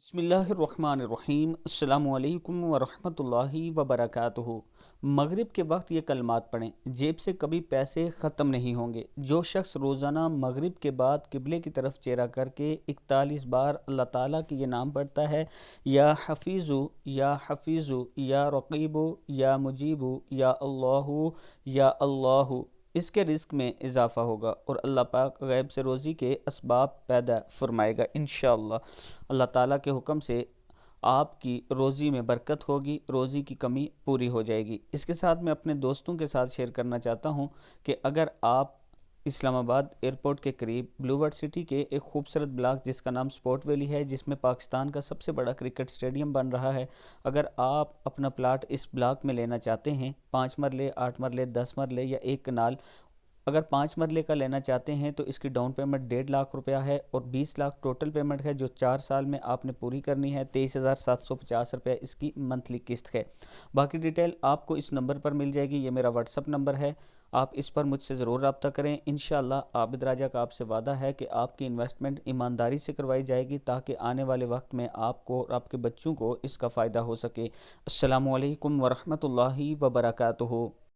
बिस्मिल्लाहिर्रहमानिर्रहीम। अस्सलाम वालेकुम वरहमतुल्लाहि वबरकातुहू। मगरिब के वक्त ये कलमात पढ़ें, जेब से कभी पैसे ख़त्म नहीं होंगे। जो शख्स रोज़ाना मगरिब के बाद किबले की तरफ चेहरा करके 41 बार अल्लाह ताला के ये नाम पढ़ता है, या हफीज़ु या हफीज़ु या रक़ीबु या मुजीबु या अल्लाहु या अल्लाहु, इसके रिस्क में इजाफ़ा होगा और अल्लाह पाक गैब से रोज़ी के असबाब पैदा फरमाएगा इंशाअल्लाह। अल्लाह ताला के हुक्म से आपकी रोज़ी में बरकत होगी, रोज़ी की कमी पूरी हो जाएगी। इसके साथ मैं अपने दोस्तों के साथ शेयर करना चाहता हूँ कि अगर आप इस्लामाबाद एयरपोर्ट के करीब ब्लू वर्ल्ड सिटी के एक खूबसूरत ब्लॉक जिसका नाम स्पोर्ट वैली है, जिसमें पाकिस्तान का सबसे बड़ा क्रिकेट स्टेडियम बन रहा है, अगर आप अपना प्लाट इस ब्लॉक में लेना चाहते हैं, 5 मरले, 8 मरले, 10 मरले या एक कनाल, अगर 5 मरले का लेना चाहते हैं तो इसकी डाउन पेमेंट 1.5 लाख रुपया है और 20 लाख टोटल पेमेंट है जो 4 साल में आपने पूरी करनी है। 23,750 रुपया इसकी मंथली किस्त है। बाकी डिटेल आपको इस नंबर पर मिल जाएगी, ये मेरा व्हाट्सअप नंबर है, आप इस पर मुझसे ज़रूर रब्ता करें। इंशाअल्लाह आबिद राजा का आपसे वादा है कि आपकी इन्वेस्टमेंट ईमानदारी से करवाई जाएगी ताकि आने वाले वक्त में आपको और आपके बच्चों को इसका फ़ायदा हो सके। अस्सलामु अलैकुम वरहमतुल्लाहि वबरकातुहू।